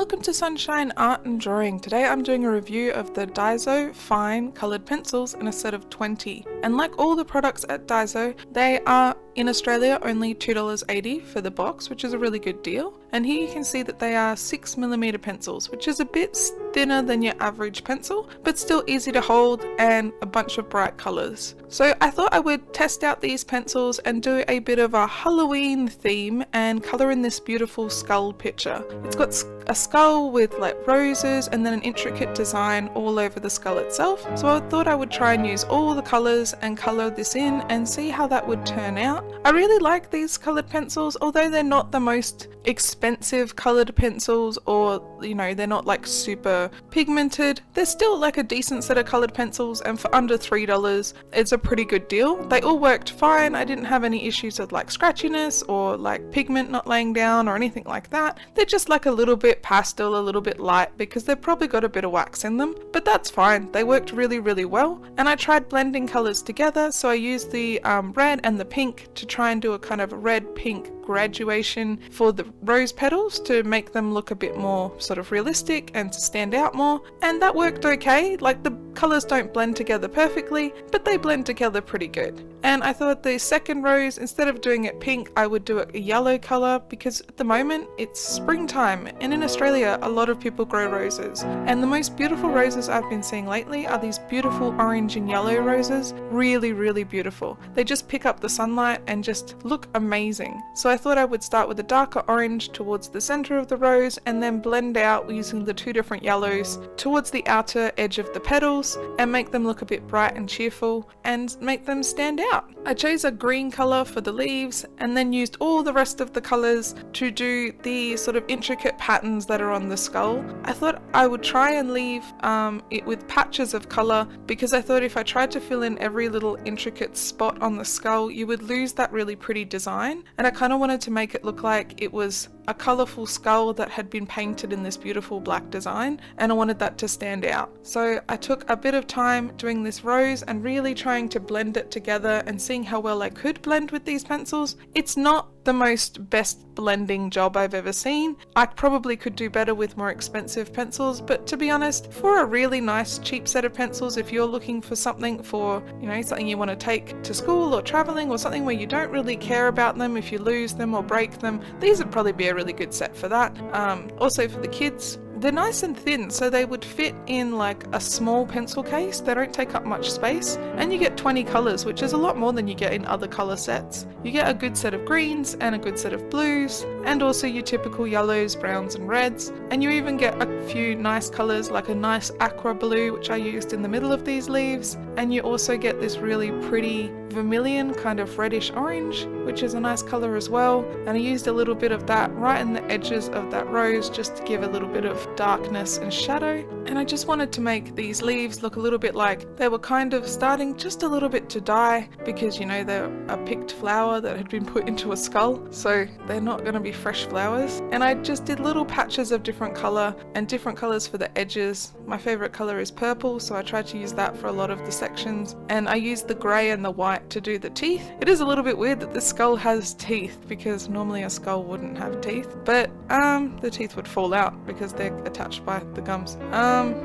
Welcome to Sunshine Art and Drawing. Today I'm doing a review of the Daiso Fine coloured pencils in a set of 20. And like all the products at Daiso, they are in Australia only $2.80 for the box, which is a really good deal. And here you can see that they are 6mm pencils, which is a bit thinner than your average pencil, but still easy to hold and a bunch of bright colours. So I thought I would test out these pencils and do a bit of a Halloween theme and colour in this beautiful skull picture. It's got a skull with like roses and then an intricate design all over the skull itself. So I thought I would try and use all the colours and colour this in and see how that would turn out. I really like these coloured pencils, although they're not the most expensive coloured pencils, or you know, they're not like super pigmented. They're still like a decent set of coloured pencils, and for under $3 it's a pretty good deal. They all worked fine. I didn't have any issues with like scratchiness or like pigment not laying down or anything like that. They're just like a little bit pastel, a little bit light, because they've probably got a bit of wax in them, but that's fine. They worked really well. And I tried blending colours together, so I used the red and the pink to try and do a kind of red pink graduation for the rose petals to make them look a bit more sort of realistic and to stand out more, and that worked okay. Like, the colours don't blend together perfectly, but they blend together pretty good. And I thought the second rose, instead of doing it pink, I would do it a yellow colour, because at the moment it's springtime and in Australia a lot of people grow roses, and the most beautiful roses I've been seeing lately are these beautiful orange and yellow roses. Really beautiful. They just pick up the sunlight and just look amazing. So I thought I would start with a darker orange towards the centre of the rose and then blend out using the two different yellows towards the outer edge of the petals and make them look a bit bright and cheerful and make them stand out. I chose a green colour for the leaves and then used all the rest of the colours to do the sort of intricate patterns that are on the skull. I thought I would try and leave it with patches of colour, because I thought if I tried to fill in every little intricate spot on the skull, you would lose that really pretty design, and I kind of wanted to make it look like it was a colourful skull that had been painted in this beautiful black design, and I wanted that to stand out. So I took a bit of time doing this rose and really trying to blend it together and seeing how well I could blend with these pencils. It's not the most best blending job I've ever seen. I probably could do better with more expensive pencils, but to be honest, for a really nice cheap set of pencils, if you're looking for something for, you know, something you want to take to school or traveling, or something where you don't really care about them if you lose them or break them, these would probably be a really good set for that. Also for the kids, they're nice and thin, so they would fit in like a small pencil case. They don't take up much space, and you get 20 colours, which is a lot more than you get in other colour sets. You get a good set of greens and a good set of blues, and also your typical yellows, browns and reds, and you even get a few nice colours like a nice aqua blue, which I used in the middle of these leaves, and you also get this really pretty vermilion kind of reddish orange, which is a nice colour as well, and I used a little bit of that right in the edges of that rose just to give a little bit of darkness and shadow. And I just wanted to make these leaves look a little bit like they were kind of starting just a little bit to die, because you know, they're a picked flower that had been put into a skull, so they're not going to be fresh flowers. And I just did little patches of different colour and different colours for the edges. My favourite colour is purple, so I tried to use that for a lot of the sections, and I used the grey and the white to do the teeth. It is a little bit weird that this skull has teeth, because normally a skull wouldn't have teeth, but the teeth would fall out because they're attached by the gums.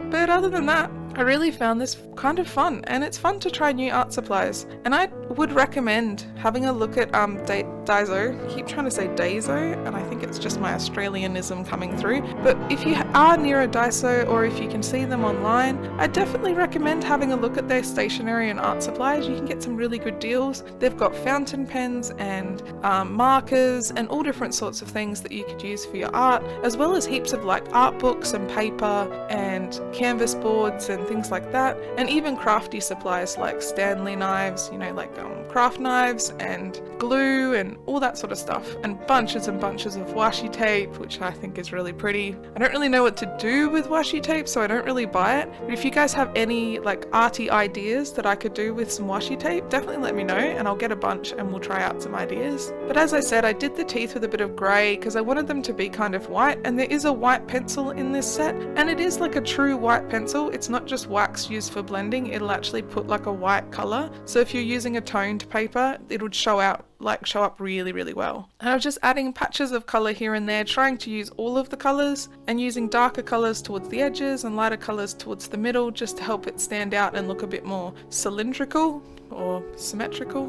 But other than that, I really found this kind of fun, and it's fun to try new art supplies, and I would recommend having a look at Daiso. I keep trying to say Daiso, and I think it's just my Australianism coming through, but if you are near a Daiso, or if you can see them online, I definitely recommend having a look at their stationery and art supplies. You can get some really good deals. They've got fountain pens and markers and all different sorts of things that you could use for your art, as well as heaps of like art books and paper and canvas boards and things like that, and even crafty supplies like Stanley knives, you know, like craft knives and glue and all that sort of stuff, and bunches of washi tape, which I think is really pretty. I don't really know what to do with washi tape, so I don't really buy it, but if you guys have any like arty ideas that I could do with some washi tape, definitely let me know and I'll get a bunch and we'll try out some ideas. But as I said, I did the teeth with a bit of grey because I wanted them to be kind of white, and there is a white pencil in this set, and it is like a true white pencil. It's not just wax used for blending, it'll actually put like a white colour, so if you're using a toned paper, it would show out like show up really well. And I was just adding patches of color here and there, trying to use all of the colors and using darker colors towards the edges and lighter colors towards the middle just to help it stand out and look a bit more cylindrical or symmetrical.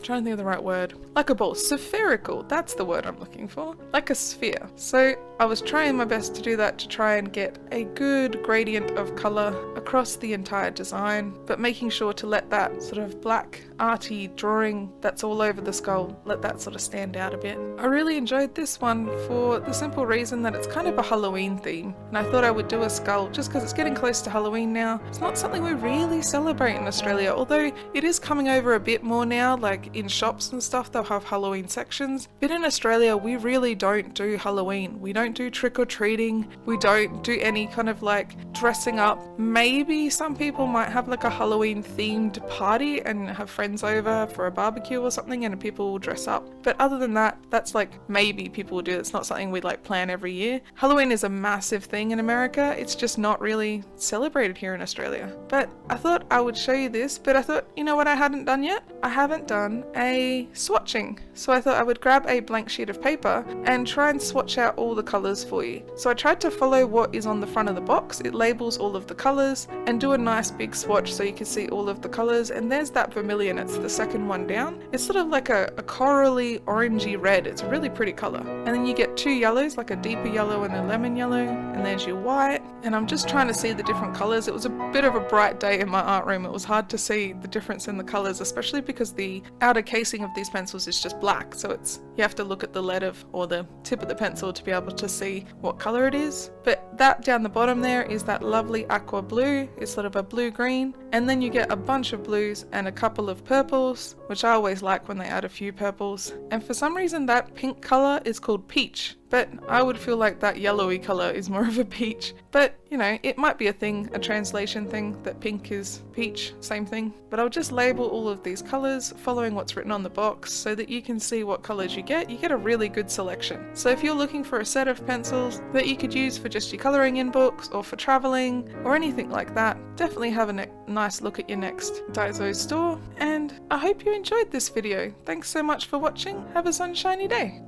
Trying to think of the right word. Like a ball. Spherical, that's the word I'm looking for. Like a sphere. So I was trying my best to do that, to try and get a good gradient of color across the entire design, but making sure to let that sort of black arty drawing that's all over the skull, let that sort of stand out a bit. I really enjoyed this one for the simple reason that it's kind of a Halloween theme, and I thought I would do a skull just because it's getting close to Halloween now. It's not something we really celebrate in Australia, although it is coming over a bit more now, like in shops and stuff they'll have Halloween sections, but in Australia we really don't do Halloween. We don't do trick-or-treating, we don't do any kind of like dressing up. Maybe some people might have like a Halloween themed party and have friends over for a barbecue or something and people will dress up, but other than that, that's like maybe people will do. It's not something we like plan every year. Halloween is a massive thing in America, it's just not really celebrated here in Australia. But I thought I would show you this, but I thought, you know what I hadn't done yet? I haven't done a swatching. So I thought I would grab a blank sheet of paper and try and swatch out all the colors for you. So I tried to follow what is on the front of the box. It labels all of the colors, and do a nice big swatch so you can see all of the colors. And there's that vermilion, it's the second one down. It's sort of like a corally orangey red. It's a really pretty color. And then you get two yellows, like a deeper yellow and a lemon yellow, and there's your white. And I'm just trying to see the different colors. It was a bit of a bright day in my art room. It was hard to see the difference in the colors, especially because the outer casing of these pencils is just black, so you have to look at the lead or the tip of the pencil to be able to see what color it is. But that down the bottom there is that lovely aqua blue. It's sort of a blue green, and then you get a bunch of blues and a couple of purples, which I always like when they add a few purples. And for some reason that pink color is called peach, but I would feel like that yellowy color is more of a peach. But you know, it might be a thing, a translation thing, that pink is peach, same thing. But I'll just label all of these colors following what's written on the box so that you can see what colors you get a really good selection. So if you're looking for a set of pencils that you could use for just your coloring in books or for traveling or anything like that, definitely have a nice look at your next Daiso store. And I hope you enjoyed this video. Thanks so much for watching. Have a sunshiny day.